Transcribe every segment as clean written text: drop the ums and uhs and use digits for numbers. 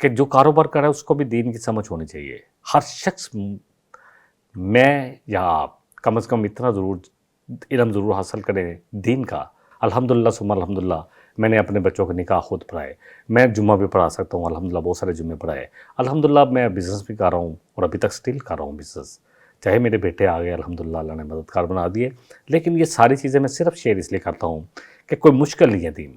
کہ جو کاروبار کر رہا ہے اس کو بھی دین کی سمجھ ہونی چاہیے. ہر شخص، میں یا آپ، کم از کم اتنا ضرور علم ضرور حاصل کریں دین کا. الحمدللہ ثم الحمدللہ میں نے اپنے بچوں کے نکاح خود پڑھائے. میں جمعہ بھی پڑھا سکتا ہوں الحمدللہ، بہت سارے جمعے پڑھائے. الحمدللہ میں بزنس بھی کر رہا ہوں اور ابھی تک سٹل کر رہا ہوں بزنس. چاہے میرے بیٹے آ گئے الحمدللہ، اللہ نے مددگار بنا دیے، لیکن یہ ساری چیزیں میں صرف شیئر اس لیے کرتا ہوں کہ کوئی مشکل نہیں ہے دین.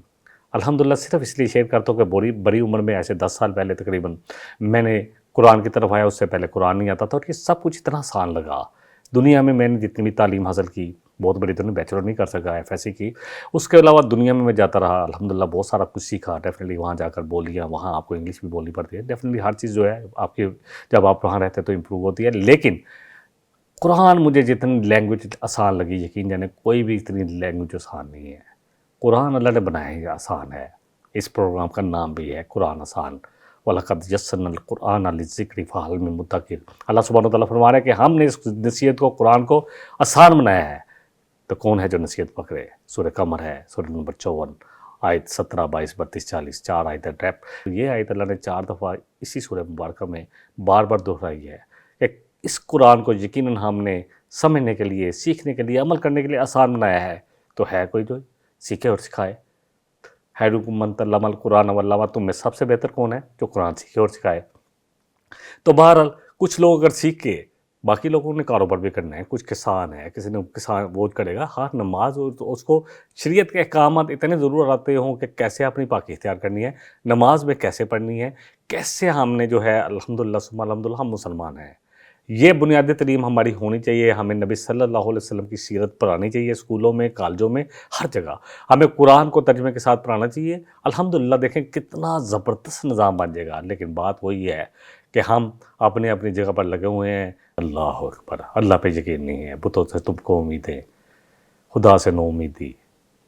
الحمدللہ صرف اس لیے شیئر کرتا ہوں کہ بڑی عمر میں، ایسے 10 سال پہلے تقریباً میں نے قرآن کی طرف آیا. اس سے پہلے قرآن نہیں آتا تھا اور یہ سب کچھ اتنا آسان لگا. دنیا میں نے جتنی بھی تعلیم حاصل کی، بہت بڑی تو نہیں، بیچلر نہیں کر سکا، FSc کی. اس کے علاوہ دنیا میں جاتا رہا الحمدللہ، بہت سارا کچھ سیکھا. ڈیفینیٹلی وہاں جا کر بولیا، وہاں آپ کو انگلش بھی بولنی پڑتی ہے. ڈیفینیٹلی ہر چیز جو ہے آپ کی، جب آپ وہاں رہتے ہیں تو امپروو ہوتی ہے. لیکن قرآن مجھے جتنی لینگویج آسان لگی، یقین جانے کوئی بھی اتنی لینگویج آسان نہیں ہے. قرآن اللہ نے بنایا ہے، آسان ہے. اس پروگرام کا نام بھی ہے قرآن آسان. وَلَقَدْ يَسَّرْنَا الْقُرْآنَ لِلذِّكْرِ فَهَلْ مِن مُدَّكِرٍ. اللہ سبحانہ وتعالیٰ فرما رہا ہے کہ ہم نے اس نصیحت کو، قرآن کو آسان بنایا ہے، تو کون ہے جو نصیحت پکڑے. سورہ قمر ہے، سورہ نمبر 54 آیت 17، 22، 32، 40، 4 آیتیں ٹریپ. یہ آیت اللہ نے 4 دفعہ اسی سورہ مبارکہ میں بار بار دہرائی ہے کہ اس قرآن کو یقیناً ہم نے سمجھنے کے لیے، سیکھنے کے لیے، عمل کرنے کے لیے آسان بنایا ہے. تو ہے کوئی جو سیکھے اور سکھائے. خیرکم من تعلم القرآن وعلمہ. تم میں سب سے بہتر کون ہے؟ جو قرآن سیکھے اور سکھائے. تو بہرحال کچھ لوگ اگر سیکھ کے، باقی لوگوں نے کاروبار بھی کرنا ہے، کچھ کسان ہے، کسی نے کسان وہ کرے گا. ہر نماز اس کو شریعت کے احکامات اتنے ضرور آتے ہوں کہ کیسے اپنی پاکی اختیار کرنی ہے، نماز میں کیسے پڑھنی ہے، کیسے ہم نے جو ہے الحمدللہ ثم الحمدللہ ہم مسلمان ہیں. یہ بنیادی تعلیم ہماری ہونی چاہیے. ہمیں نبی صلی اللہ علیہ وسلم کی سیرت پڑھانی چاہیے، اسکولوں میں، کالجوں میں، ہر جگہ. ہمیں قرآن کو ترجمے کے ساتھ پڑھانا چاہیے. الحمدللہ دیکھیں کتنا زبردست نظام بن جائے گا. لیکن بات وہی ہے کہ ہم اپنی اپنی جگہ پر لگے ہوئے ہیں. اللہ اکبر. اللہ پہ یقین نہیں ہے، بتوں سے تم کو امیدیں، خدا سے نو امیدی،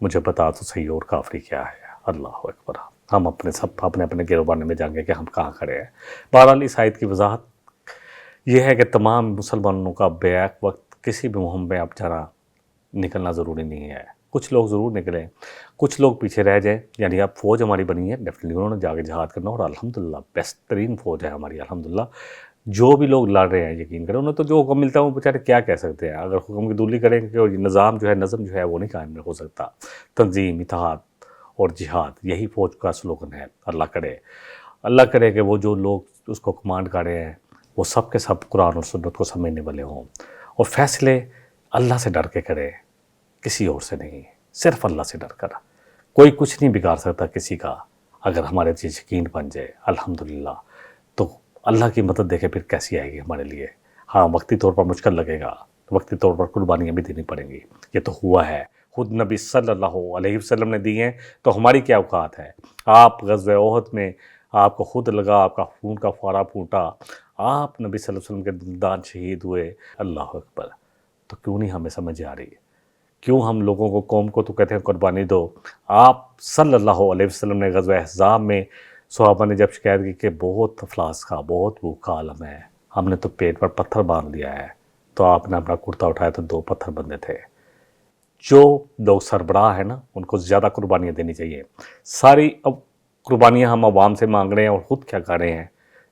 مجھے بتا تو صحیح اور کافری کیا ہے. اللہ اکبر. ہم اپنے گروبانے میں جائیں گے کہ ہم کہاں کھڑے ہیں. بہرحال اس آیت کی وضاحت یہ ہے کہ تمام مسلمانوں کا بیک وقت کسی بھی مہم میں اب جانا، نکلنا ضروری نہیں ہے. کچھ لوگ ضرور نکلیں، کچھ لوگ پیچھے رہ جائیں. یعنی اب فوج ہماری بنی ہے، ڈیفینیٹلی انہوں نے جا کے جہاد کرنا، اور الحمدللہ بہترین فوج ہے ہماری الحمدللہ. جو بھی لوگ لڑ رہے ہیں یقین کریں، انہیں تو جو حکم ملتا ہے وہ بیچارے کیا کہہ سکتے ہیں. اگر حکم کی دولی کریں کہ نظام جو ہے، نظم جو ہے وہ نہیں قائم ہو سکتا. تنظیم، اتحاد اور جہاد، یہی فوج کا سلوگن ہے. اللہ کرے کہ وہ جو لوگ اس کو کمانڈ کر رہے ہیں وہ سب کے سب قرآن اور سنت کو سمجھنے والے ہوں، اور فیصلے اللہ سے ڈر کے کرے، کسی اور سے نہیں، صرف اللہ سے ڈر کر. کوئی کچھ نہیں بگاڑ سکتا کسی کا اگر ہمارے چیز یقین بن جائے الحمدللہ. تو اللہ کی مدد دیکھے پھر کیسی آئے گی ہمارے لیے. ہاں وقتی طور پر مشکل لگے گا، وقتی طور پر قربانیاں بھی دینی پڑیں گی. یہ تو ہوا ہے، خود نبی صلی اللہ علیہ وسلم نے دی ہیں، تو ہماری کیا اوقات ہے. آپ غزوہ احد میں آپ کو خود لگا، آپ کا خون کا فوارہ پھوٹا، آپ نبی صلی اللہ علیہ وسلم کے دلدان شہید ہوئے. اللہ اکبر. تو کیوں نہیں ہمیں سمجھ آ رہی ہے؟ کیوں ہم لوگوں کو، قوم کو تو کہتے ہیں قربانی دو. آپ صلی اللہ علیہ وسلم نے غزوہ احزاب میں صحابہ نے جب شکایت کی کہ بہت افلاس کھا، بہت بھوکا عالم ہے، ہم نے تو پیٹ پر پتھر باندھ لیا ہے، تو آپ نے اپنا کرتا اٹھایا تو 2 پتھر بندے تھے. جو لوگ سربراہ ہیں نا، ان کو زیادہ قربانیاں دینی چاہیے. ساری اب قربانیاں ہم عوام سے مانگ رہے ہیں اور خود کیا کر رہے ہیں.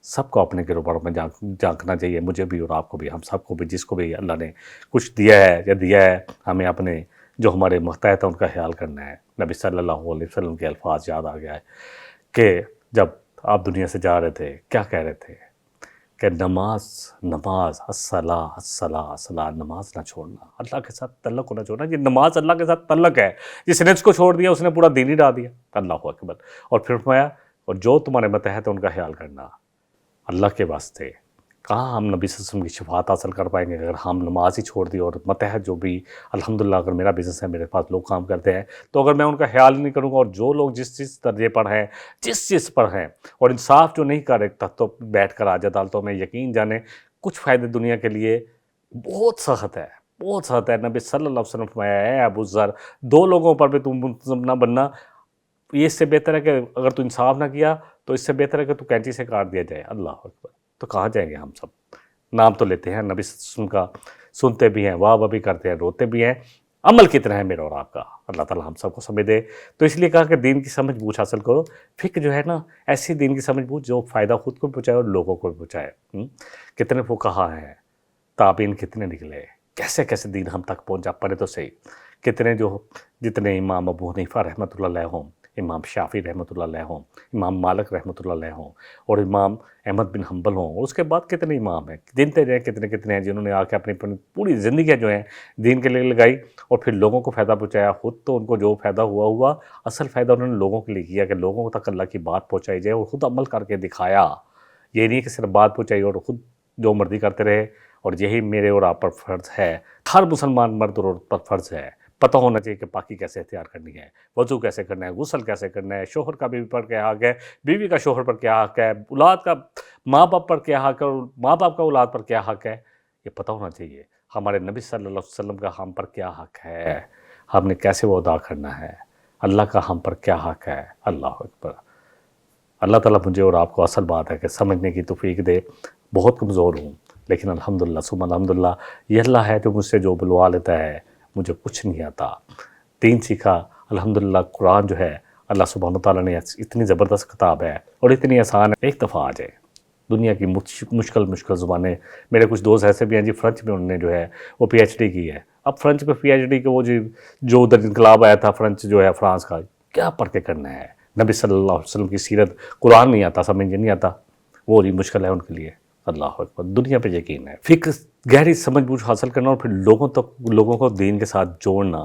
سب کو اپنے گروباروں میں جھانکنا چاہیے، مجھے بھی اور آپ کو بھی، ہم سب کو بھی، جس کو بھی اللہ نے کچھ دیا ہے ہمیں اپنے جو ہمارے ماتحت ہیں ان کا خیال کرنا ہے. نبی صلی اللہ علیہ وسلم کے الفاظ یاد آ گیا ہے کہ جب آپ دنیا سے جا رہے تھے کیا کہہ رہے تھے کہ نماز الصلاۃ الصلاۃ الصلاۃ، نماز نہ چھوڑنا، اللہ کے ساتھ تعلق کو نہ چھوڑنا. یہ نماز اللہ کے ساتھ تعلق ہے. جس نے اس کو چھوڑ دیا اس نے پورا دین ہی ڈال دیا. اللہ اکبر. اور پھر فرمایا اور جو تمہارے ماتحت ہیں ان کا خیال کرنا. اللہ کے واسطے کہاں ہم نبی صلی اللہ علیہ وسلم کی شفاعت حاصل کر پائیں گے اگر ہم نماز ہی چھوڑ دی. اور ماتحت جو بھی الحمدللہ، اگر میرا بزنس ہے، میرے پاس لوگ کام کرتے ہیں، تو اگر میں ان کا خیال نہیں کروں گا، اور جو لوگ جس درجے پر ہیں، جس چیز پر ہیں، اور انصاف جو نہیں کر رہے تو بیٹھ کر آج عدالتوں میں، یقین جانے کچھ فائدے دنیا کے لیے بہت سخت ہے، بہت سخت ہے. نبی صلی اللہ علیہ وسلم فرمایا ہے ابو ذر، 2 لوگوں پر بھی تم منتظم نہ بننا. یہ اس سے بہتر ہے کہ اگر تو انصاف نہ کیا تو اس سے بہتر ہے کہ تو کینچی سے کاٹ دیا جائے. اللہ اکبر. تو کہاں جائیں گے ہم سب؟ نام تو لیتے ہیں نبی صلی اللہ علیہ وسلم کا، سنتے بھی ہیں، واہ واہ بھی کرتے ہیں، روتے بھی ہیں. عمل کتنا ہے میرا اور آپ کا؟ اللہ تعالیٰ ہم سب کو سمجھ دے۔ تو اس لیے کہا کہ دین کی سمجھ بوجھ حاصل کرو۔ فکر جو ہے نا، ایسی دین کی سمجھ بوجھ جو فائدہ خود کو پہنچائے اور لوگوں کو پہنچائے۔ کتنے فقہا ہیں، تابعین کتنے نکلے، کیسے کیسے دین ہم تک پہنچا، پڑھے تو صحیح۔ کتنے جتنے امام ابو حنیفہ رحمۃ اللہ علیہ ہوں، امام شافعی رحمۃ اللہ علیہ ہوں، امام مالک رحمۃ اللہ علیہ ہوں، اور امام احمد بن حنبل ہوں، اور اس کے بعد کتنے امام ہیں، گنتے جائیں کتنے کتنے ہیں جنہوں نے آ کے اپنی پوری زندگیاں جو ہیں دین کے لیے لگائی اور پھر لوگوں کو فائدہ پہنچایا۔ خود تو ان کو جو فائدہ ہوا، اصل فائدہ انہوں نے لوگوں کے لیے کیا کہ لوگوں تک اللہ کی بات پہنچائی جائے، اور خود عمل کر کے دکھایا۔ یہ نہیں کہ صرف بات پہنچائی اور خود جو مرضی کرتے رہے۔ اور یہی میرے اور آپ پر فرض ہے، ہر مسلمان مرد اور عورت پر فرض ہے، پتہ ہونا چاہیے کہ پاکی کیسے اختیار کرنی ہے، وضو کیسے کرنا ہے، غسل کیسے کرنا ہے، شوہر کا بیوی پر کیا حق ہے، بیوی کا شوہر پر کیا حق ہے، اولاد کا ماں باپ پر کیا حق ہے، اور ماں باپ کا اولاد پر کیا حق ہے، یہ پتہ ہونا چاہیے۔ ہمارے نبی صلی اللہ علیہ وسلم کا ہم پر کیا حق ہے، ہم نے کیسے وہ ادا کرنا ہے، اللہ کا ہم پر کیا حق ہے۔ اللہ اکبر۔ اللہ تعالیٰ مجھے اور آپ کو اصل بات ہے کہ سمجھنے کی توفیق دے۔ بہت کمزور ہوں، لیکن الحمدللہ ثم الحمدللہ یہ اللہ ہے جو مجھ سے جو بلوا لیتا ہے۔ مجھے کچھ نہیں آتا، دین سیکھا الحمدللہ۔ قرآن جو ہے اللہ سبحانہ تعالیٰ نے اتنی زبردست کتاب ہے اور اتنی آسان ہے، ایک دفعہ آ جائے۔ دنیا کی مشکل زبانیں، میرے کچھ دوست ایسے بھی ہیں جی فرنچ میں انہوں نے جو ہے وہ پی ایچ ڈی کی ہے۔ اب فرنچ میں پی ایچ ڈی کے وہ جی جو ادھر انقلاب آیا تھا فرنچ جو ہے فرانس کا، کیا پڑھ کے کرنا ہے؟ نبی صلی اللہ علیہ وسلم کی سیرت قرآن نہیں آتا، سمجھ نہیں آتا، وہ جی مشکل ہے ان کے لیے۔ اللہ اکبر۔ دنیا پہ یقین ہے، فکر گہری سمجھ بوجھ حاصل کرنا اور پھر لوگوں کو دین کے ساتھ جوڑنا،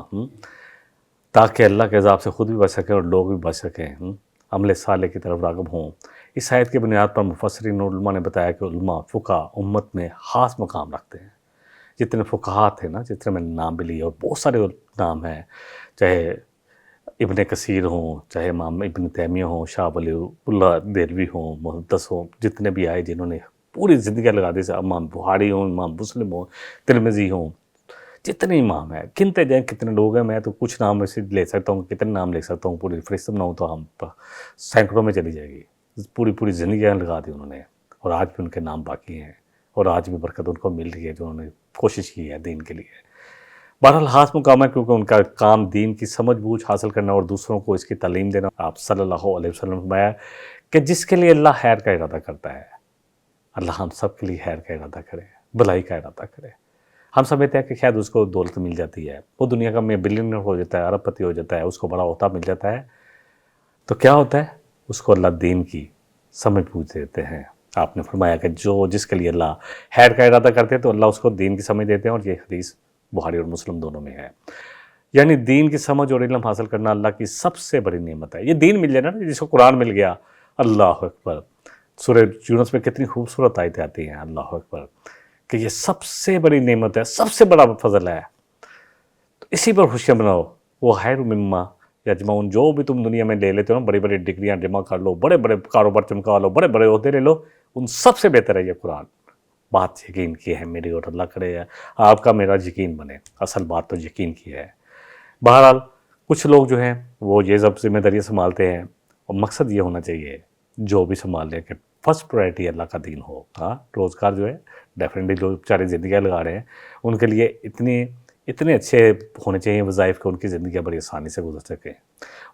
تاکہ اللہ کے عذاب سے خود بھی بچ سکیں اور لوگ بھی بچ سکیں، عمل صالح کی طرف راغب ہوں۔ اس آیت کی بنیاد پر مفسرین اور علماء نے بتایا کہ علماء فقہ امت میں خاص مقام رکھتے ہیں۔ جتنے فقہا تھے نا، جتنے میں نے نام بھی لیے، اور بہت سارے نام ہیں، چاہے ابن کثیر ہوں، چاہے امام ابن تیمیہ ہوں، شاہ ولی اللہ دہلوی ہوں، محدث ہوں، جتنے بھی آئے جنہوں نے پوری زندگی لگا دی، امام بخاری ہوں، امام مسلم ہوں، ترمذی ہوں، جتنے امام ہیں، گنتے جائیں کتنے لوگ ہیں۔ میں تو کچھ نام ایسے لے سکتا ہوں، کتنے نام لے سکتا ہوں، پوری فہرست نہ ہو تو ہم سینکڑوں میں چلی جائے گی۔ پوری زندگیاں لگا دی انہوں نے، اور آج بھی ان کے نام باقی ہیں، اور آج بھی برکت ان کو مل رہی ہے جو انہوں نے کوشش کی ہے دین کے لیے۔ بہرحال خاص مقام ہے کیونکہ ان کا کام دین کی سمجھ بوجھ حاصل کرنا اور دوسروں کو اس کی تعلیم دینا۔ آپ صلی اللہ علیہ وسلم نے فرمایا کہ جس کے لیے اللہ خیر کا ارادہ کرتا ہے، اللہ ہم سب کے لیے خیر کا ارادہ کرے، بھلائی کا ارادہ کرے۔ ہم سمجھتے ہیں کہ شاید اس کو دولت مل جاتی ہے، وہ دنیا کا میں بلینئر ہو جاتا ہے، ارب پتی ہو جاتا ہے، اس کو بڑا عہدہ مل جاتا ہے، تو کیا ہوتا ہے؟ اس کو اللہ دین کی سمجھ بوجھ دیتے ہیں۔ آپ نے فرمایا کہ جس کے لیے اللہ خیر کا ارادہ کرتے ہیں تو اللہ اس کو دین کی سمجھ دیتے ہیں، اور یہ حدیث بخاری اور مسلم دونوں میں ہے۔ یعنی دین کی سمجھ اور علم حاصل کرنا اللہ کی سب سے بڑی نعمت ہے۔ یہ دین مل جائے نا، جس کو قرآن مل گیا، اللہ اکبر۔ سورہ یونس میں کتنی خوبصورت آیتیں آتی ہیں، اللہ اکبر، کہ یہ سب سے بڑی نعمت ہے، سب سے بڑا فضل ہے، تو اسی پر خوشیاں مناؤ۔ وہ خیر مما یجمعون، جو بھی تم دنیا میں لے لیتے ہو نا، بڑی بڑی ڈگریاں جمع کر لو، بڑے بڑے کاروبار چمکا لو، بڑے بڑے عہدے لے لو، ان سب سے بہتر ہے یہ قرآن۔ بات یقین کی ہے میری، اور اللہ کرے آپ کا میرا یقین بنے، اصل بات تو یقین کی ہے۔ بہرحال کچھ لوگ جو ہیں وہ یہ سب ذمہ داریاں سنبھالتے ہیں، اور مقصد یہ ہونا چاہیے جو بھی سنبھال لیں کہ فرسٹ پرائرٹی اللہ کا دین ہو۔ ہاں، روزگار جو ہے ڈیفینیٹلی جو بیچارے زندگیاں لگا رہے ہیں ان کے لیے اتنے اچھے ہونے چاہیے وظائف کہ ان کی زندگیاں بڑی آسانی سے گزر سکیں،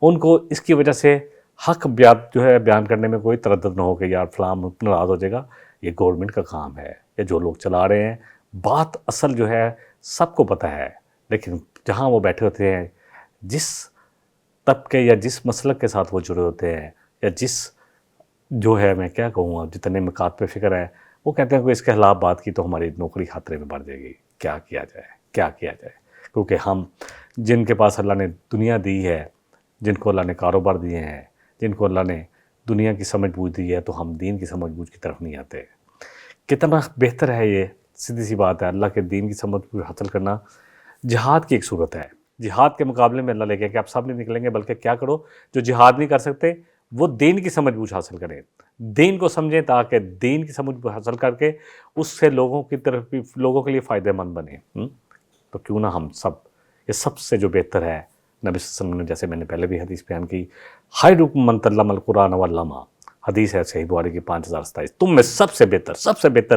ان کو اس کی وجہ سے حق بیان کرنے میں کوئی تردد نہ ہو کہ یار فلاں ناراض ہو جائے گا۔ یہ گورنمنٹ کا کام ہے، یہ جو لوگ چلا رہے ہیں، بات اصل جو ہے سب کو پتہ ہے، لیکن جہاں وہ بیٹھے ہوتے ہیں، جس طبقے یا جس مسلک کے ساتھ وہ جڑے ہوتے ہیں، یا جس جو ہے میں کیا کہوں گا جتنے مقاد پہ فکر ہے، وہ کہتے ہیں کہ اس کے خلاف بات کی تو ہماری نوکری خطرے میں بڑھ جائے گی۔ کیا کیا جائے؟ کیونکہ ہم جن کے پاس اللہ نے دنیا دی ہے، جن کو اللہ نے کاروبار دیے ہیں، جن کو اللہ نے دنیا کی سمجھ بوجھ دی ہے، تو ہم دین کی سمجھ بوجھ کی طرف نہیں آتے۔ کتنا بہتر ہے یہ، سیدھی سی بات ہے، اللہ کے دین کی سمجھ بوجھ حاصل کرنا جہاد کی ایک صورت ہے۔ جہاد کے مقابلے میں اللہ لے کے کہ آپ سب نہیں نکلیں گے، بلکہ کیا کرو، جو جہاد نہیں کر سکتے وہ دین کی سمجھ بوجھ حاصل کریں، دین کو سمجھیں، تاکہ دین کی سمجھ بوجھ حاصل کر کے اس سے لوگوں کی طرف بھی، لوگوں کے لیے فائدہ مند بنے۔ تو کیوں نہ ہم سب، یہ سب سے جو بہتر ہے، نبی صلی اللہ علیہ وسلم نے، جیسے میں نے پہلے بھی حدیث بیان کی، خیرکم من تعلم القرآن وعلمہ، حدیث ہے صحیح بخاری کی 5027، تم میں سب سے بہتر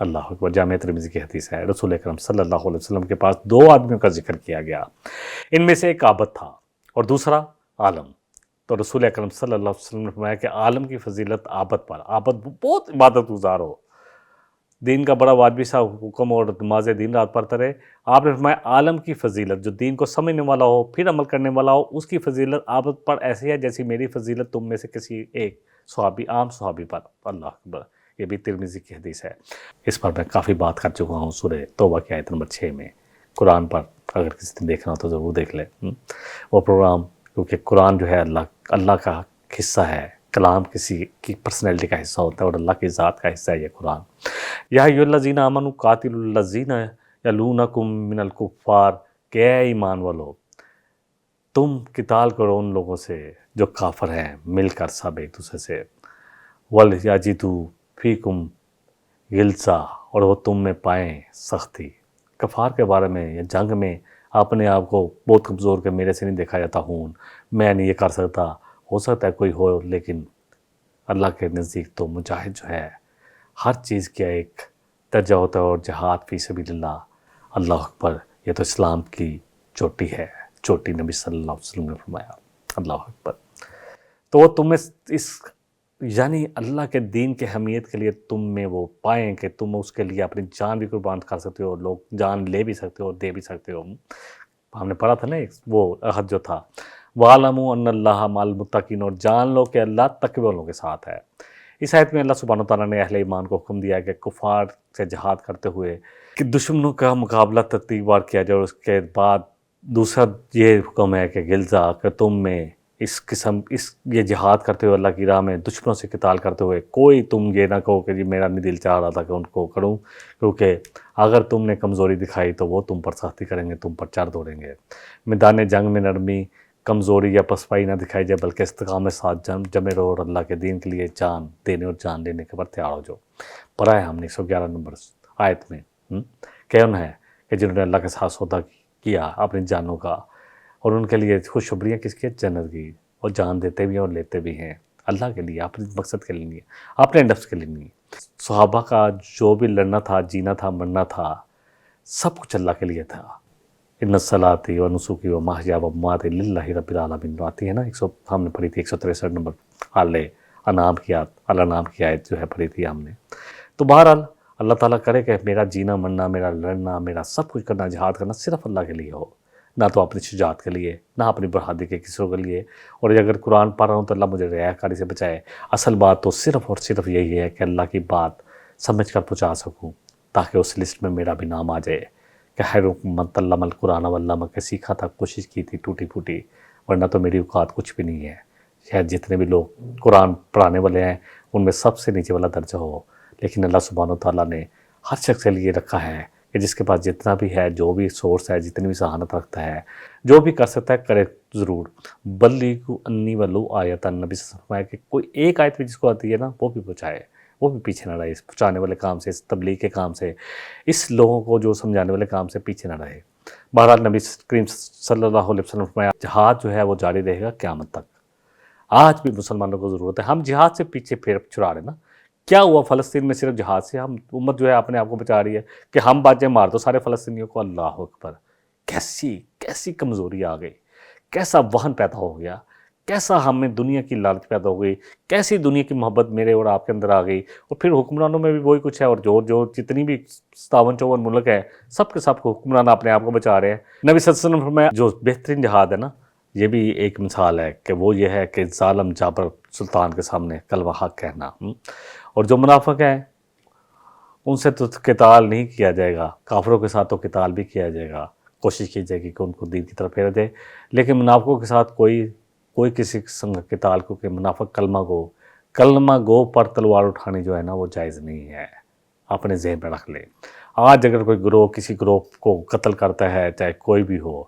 اللہ اکبر۔ جامع ترمذی کی حدیث ہے، رسول اکرم صلی اللہ علیہ وسلم کے پاس 2 آدمیوں کا ذکر کیا گیا، ان میں سے ایک عابد تھا اور دوسرا عالم۔ تو رسول اکرم صلی اللہ علیہ وسلم نے فرمایا کہ عالم کی فضیلت عابد پر، عابد بہت عبادت گزار ہو، دین کا بڑا واجبی سا حکم اور نماز دین رات پڑھتا رہے، آپ نے فرمایا عالم کی فضیلت، جو دین کو سمجھنے والا ہو پھر عمل کرنے والا ہو، اس کی فضیلت عابد پر ایسی ہے جیسی میری فضیلت تم میں سے کسی ایک صحابی، عام صحابی پر۔ اللہ اکبر۔ یہ بھی ترمذی کی حدیث ہے۔ اس پر میں کافی بات کر چکا ہوں سورہ توبہ کی آیت نمبر 6 میں۔ قرآن پر اگر کسی نے دیکھنا ہو تو ضرور دیکھ لے وہ پروگرام، کیونکہ قرآن جو ہے اللہ کا حصہ ہے، کلام کسی کی پرسنالٹی کا حصہ ہوتا ہے اور اللہ کی ذات کا حصہ ہے یہ قرآن۔ یا ایھا الذین آمنوا قاتلوا الذین یلونکم من الکفار، کہ اے ایمان والو تم قتال کرو ان لوگوں سے جو کافر ہیں، مل کر سب ایک دوسرے سے، وَلْيَجِدُوا فِيكُمْ غِلْظَةً، اور وہ تم میں پائیں سختی۔ کفار کے بارے میں یا جنگ میں اپنے آپ کو بہت کمزور کہ میرے سے نہیں دیکھا جاتا ہوں، میں نہیں یہ کر سکتا، ہو سکتا ہے کوئی ہو، لیکن اللہ کے نزدیک تو مجاہد جو ہے ہر چیز کا ایک درجہ ہوتا ہے، اور جہاد فی سبیل اللہ، اللہ اکبر، یہ تو اسلام کی چوٹی ہے، چوٹی نبی صلی اللہ علیہ وسلم نے فرمایا۔ اللہ اکبر۔ تو وہ تمہیں اس یعنی اللہ کے دین کے حمیت کے لیے تم میں وہ پائیں کہ تم اس کے لیے اپنی جان بھی قربان کر سکتے ہو، لوگ جان لے بھی سکتے ہو اور دے بھی سکتے ہو۔ ہم نے پڑھا تھا نا وہ عہد جو تھا، وَاعْلَمُوا أَنَّ اللَّهَ مَعَ الْمُتَّقِينَ، اور جان لو کہ اللہ تقوی والوں کے ساتھ ہے۔ اس آیت میں اللہ سبحانہ وتعالیٰ نے اہل ایمان کو حکم دیا ہے کہ کفار سے جہاد کرتے ہوئے کہ دشمنوں کا مقابلہ ترتیب وار کیا جائے، اور اس کے بعد دوسرا یہ حکم ہے کہ غلظہ، کہ تم میں یہ جہاد کرتے ہوئے اللہ کی راہ میں دشمنوں سے قتال کرتے ہوئے کوئی تم یہ نہ کہو کہ جی میرا نہیں دل چاہ رہا تھا کہ ان کو کروں، کیونکہ اگر تم نے کمزوری دکھائی تو وہ تم پر سختی کریں گے، تم پر چڑھ دوڑیں گے۔ میدان جنگ میں نرمی، کمزوری یا پسپائی نہ دکھائی جائے، بلکہ استقامت ساتھ جمے رہو اور اللہ کے دین کے لیے جان دینے اور جان لینے کے بعد تیار ہو جاؤ۔ پڑھا ہے ہم نے 111 نمبر آیت میں۔ کون ہے کہ جنہوں نے اللہ کے ساتھ سودا کیا اپنی جانوں کا، اور ان کے لیے خوشخبریاں کس کی؟ جنت کی، اور جان دیتے بھی ہیں اور لیتے بھی ہیں اللہ کے لیے، اپنے مقصد کے لیے نہیں، اپنے نفس کے لیے نہیں۔ صحابہ کا جو بھی لڑنا تھا، جینا تھا، مرنا تھا، سب کچھ اللہ کے لیے تھا۔ ان صلاتی و نسکی و محیا و مماتی للہ رب العالمین، آتی ہے نا، ہم نے پڑھی تھی 163 نمبر انعام کی آیت جو ہے پڑھی تھی ہم نے۔ تو بہرحال اللہ تعالیٰ کرے کہ میرا جینا مرنا، میرا لڑنا، میرا سب کچھ کرنا، جہاد کرنا صرف اللہ کے لیے ہو، نہ تو اپنی شجاعت کے لیے، نہ اپنی بہادری کے کسی کے لیے۔ اور اگر قرآن پڑھ رہا ہوں تو اللہ مجھے ریاکاری سے بچائے۔ اصل بات تو صرف اور صرف یہی ہے کہ اللہ کی بات سمجھ کر پہنچا سکوں، تاکہ اس لسٹ میں میرا بھی نام آ جائے کہ خیر من تعلم القرآن وعلمہ، کہ سیکھا تھا، کوشش کی تھی، ٹوٹی پھوٹی، ورنہ تو میری اوقات کچھ بھی نہیں ہے۔ شاید جتنے بھی لوگ قرآن پڑھانے والے ہیں ان میں سب سے نیچے والا درجہ ہو، لیکن اللہ سبحانہ وتعالیٰ نے ہر شخص کے لیے رکھا ہے کہ جس کے پاس جتنا بھی ہے، جو بھی سورس ہے، جتنی بھی ذہانت رکھتا ہے، جو بھی کر سکتا ہے کرے ضرور۔ بلغوا انی ولو آیۃ، نبی صلی اللہ علیہ وسلم نے فرمایا کہ کوئی ایک آیت بھی جس کو آتی ہے نا وہ بھی پہنچائے، وہ بھی پیچھے نہ رہے اس پہنچانے والے کام سے، اس تبلیغ کے کام سے، اس لوگوں کو جو سمجھانے والے کام سے پیچھے نہ رہے۔ بہرحال نبی کریم صلی اللہ علیہ وسلم نے فرمایا جہاد جو ہے وہ جاری رہے گا قیامت تک۔ آج بھی مسلمانوں کو ضرورت ہے، ہم جہاد سے پیچھے پھر چھڑا رہے نا۔ کیا ہوا فلسطین میں صرف جہاد سے ہم امت جو ہے اپنے آپ کو بچا رہی ہے کہ ہم باجے مار دو سارے فلسطینیوں کو؟ اللہ اکبر، کیسی کمزوری آ گئی، کیسا وہن پیدا ہو گیا، کیسا ہمیں دنیا کی لالچ پیدا ہو گئی، کیسی دنیا کی محبت میرے اور آپ کے اندر آ گئی۔ اور پھر حکمرانوں میں بھی وہی کچھ ہے، اور جو جتنی بھی 57-54 ملک ہے سب کے سب کو حکمران اپنے آپ کو بچا رہے ہیں۔ نبی صلی اللہ علیہ وسلم نے فرمایا جو بہترین جہاد ہے نا، یہ بھی ایک مثال ہے کہ وہ یہ ہے کہ ظالم جابر سلطان کے سامنے کلمہ حق کہنا، اور جو منافق ہیں ان سے تو قتال نہیں کیا جائے گا، کافروں کے ساتھ تو قتال بھی کیا جائے گا، کوشش کی جائے گی کہ ان کو دین کی طرف پھیر دے، لیکن منافقوں کے ساتھ کوئی کسی قسم کا قتال، کیونکہ منافق کلمہ گو پر تلوار اٹھانی جو ہے نا وہ جائز نہیں ہے، اپنے ذہن میں رکھ لے۔ آج اگر کوئی گروہ کسی گروہ کو قتل کرتا ہے، چاہے کوئی بھی ہو،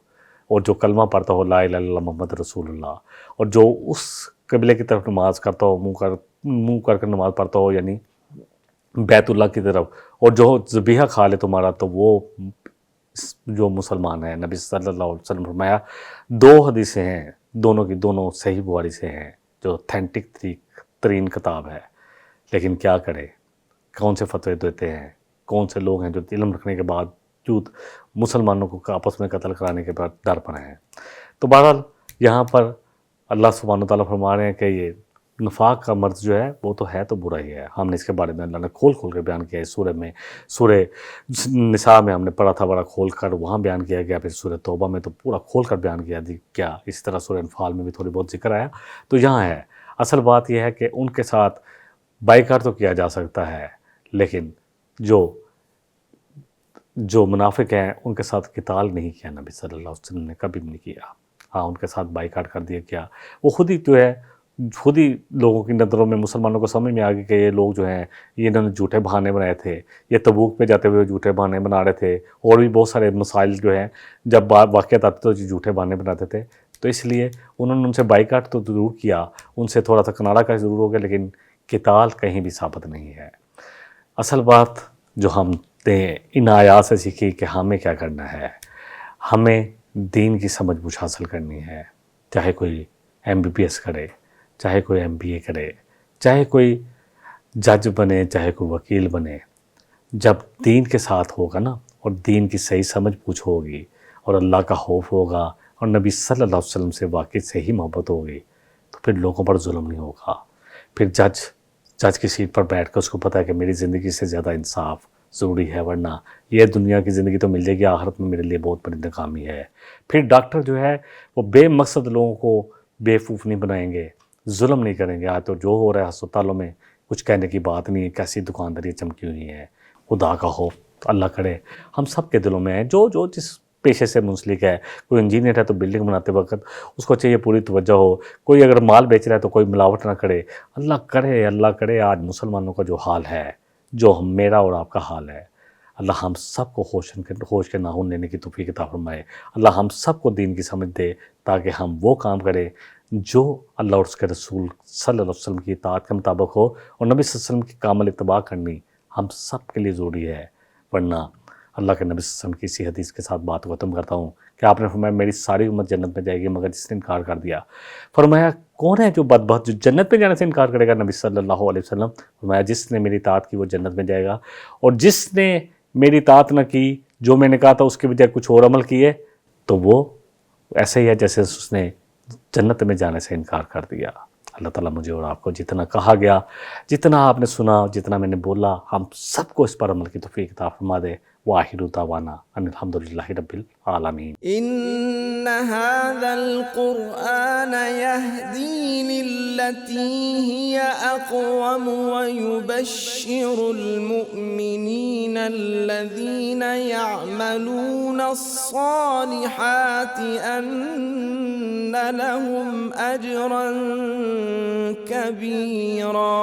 اور جو کلمہ پڑھتا ہو لا الہ الا اللہ محمد رسول اللہ، اور جو اس قبلے کی طرف نماز کرتا ہو، منہ کر کے نماز پڑھتا ہو، یعنی بیت اللہ کی طرف، اور جو ذبیحہ کھا لے تمہارا، تو وہ جو مسلمان ہے۔ نبی صلی اللہ علیہ وسلم فرمایا 2 حدیثیں ہیں، دونوں صحیح بخاری سے ہیں، جو اوتھینٹک ترین کتاب ہے، لیکن کیا کرے، کون سے فتوے دیتے ہیں کون سے لوگ ہیں جو علم رکھنے کے باوجود مسلمانوں کو آپس میں قتل کرانے کے بعد ڈر پر ہیں۔ تو بہرحال یہاں پر اللہ سبحانہ وتعالیٰ فرما رہے ہیں کہ یہ نفاق کا مرض جو ہے وہ تو ہے تو برا ہی ہے۔ ہم نے اس کے بارے میں اللہ نے کھول کھول کے بیان کیا ہے اس سورہ میں، سورہ نساء میں ہم نے پڑھا تھا بڑا کھول کر، وہاں بیان کیا گیا، پھر سورہ توبہ میں تو پورا کھول کر بیان کیا، اس طرح سورہ انفال میں بھی تھوڑی بہت ذکر آیا۔ تو یہاں ہے اصل بات یہ ہے کہ ان کے ساتھ بائیکاٹ تو کیا جا سکتا ہے، لیکن جو منافق ہیں ان کے ساتھ قتال نہیں کیا نبی صلی اللہ علیہ وسلم نے، کبھی بھی نہیں کیا۔ ہاں ان کے ساتھ بائیکاٹ کر دیا کیا، وہ خود ہی جو ہے خود ہی لوگوں کی نظروں میں مسلمانوں کو سمجھ میں آ گئی کہ یہ لوگ جو ہیں یہ انہوں نے جھوٹے بہانے بنائے تھے، یہ تبوک پہ جاتے ہوئے جھوٹے بہانے بنا رہے تھے، اور بھی بہت سارے مسائل جو ہیں جب واقعات آتے تو جھوٹے بہانے بناتے تھے، تو اس لیے انہوں نے ان سے بائیکاٹ تو ضرور کیا، ان سے تھوڑا سا کنارہ کا ضرور ہو گیا، لیکن قتال کہیں بھی ثابت نہیں ہے۔ اصل بات جو ہم نے ان آیات سے سیکھی کہ ہمیں کیا کرنا ہے، ہمیں دین کی سمجھ بوجھ حاصل کرنی ہے، چاہے کوئی MBBS کرے، چاہے کوئی MBA کرے، چاہے کوئی جج بنے، چاہے کوئی وکیل بنے، جب دین کے ساتھ ہوگا نا اور دین کی صحیح سمجھ بوجھ ہوگی اور اللہ کا خوف ہوگا اور نبی صلی اللہ علیہ وسلم سے واقعی سے ہی محبت ہوگی، تو پھر لوگوں پر ظلم نہیں ہوگا۔ پھر جج کی سیٹ پر بیٹھ کر اس کو پتہ ہے کہ میری زندگی سے زیادہ انصاف ضروری ہے، ورنہ یہ دنیا کی زندگی تو مل جائے گی، آخرت میں میرے لیے بہت بڑی ناکامی ہے۔ پھر ڈاکٹر جو ہے وہ بے مقصد لوگوں کو بیوقوف نہیں بنائیں گے، ظلم نہیں کریں گے۔ آج تو جو ہو رہا ہے ہسپتالوں میں کچھ کہنے کی بات نہیں ہے، کیسی دکانداری چمکی ہوئی ہے۔ خدا کا خوف اللہ کرے ہم سب کے دلوں میں ہے، جو جس پیشے سے منسلک ہے۔ کوئی انجینئر ہے تو بلڈنگ بناتے وقت اس کو چاہیے پوری توجہ ہو، کوئی اگر مال بیچ رہا ہے تو کوئی ملاوٹ نہ کرے۔ اللہ کرے آج مسلمانوں کا جو حال ہے، جو میرا اور آپ کا حال ہے، اللہ ہم سب کو ہوش کے ناخن لینے کی توفیق عطا فرمائے۔ اللہ ہم سب کو دین کی سمجھ دے تاکہ ہم وہ کام کریں جو اللہ اور اس کے رسول صلی اللہ علیہ وسلم کی اطاعت کے مطابق ہو، اور نبی صلی اللہ علیہ وسلم کی کامل اتباع کرنی ہم سب کے لیے ضروری ہے۔ ورنہ اللہ کے نبی صلی اللہ علیہ وسلم کی اسی حدیث کے ساتھ بات کو ختم کرتا ہوں کہ آپ نے فرمایا میری ساری امت جنت میں جائے گی مگر جس نے انکار کر دیا۔ فرمایا کون ہے جو بدبخت جو جنت میں جانے سے انکار کرے گا؟ نبی صلی اللہ علیہ وسلم فرمایا جس نے میری اطاعت کی وہ جنت میں جائے گا، اور جس نے میری اطاعت نہ کی، جو میں نے کہا تھا اس کے بجائے کچھ اور عمل کیے، تو وہ ایسے ہی ہے جیسے اس نے جنت میں جانے سے انکار کر دیا۔ اللہ تعالیٰ مجھے اور آپ کو جتنا کہا گیا، جتنا آپ نے سنا، جتنا میں نے بولا، ہم سب کو اس پر عمل کی توفیق عطا فرما دے۔ وآخر دعوانا ان الحمدللہ رب العالمین۔ ان هذا القرآن يهدي للتي هي اقوم ويبشر المؤمنين الذين يعملون الصالحات ان لهم اجرا كبيرا۔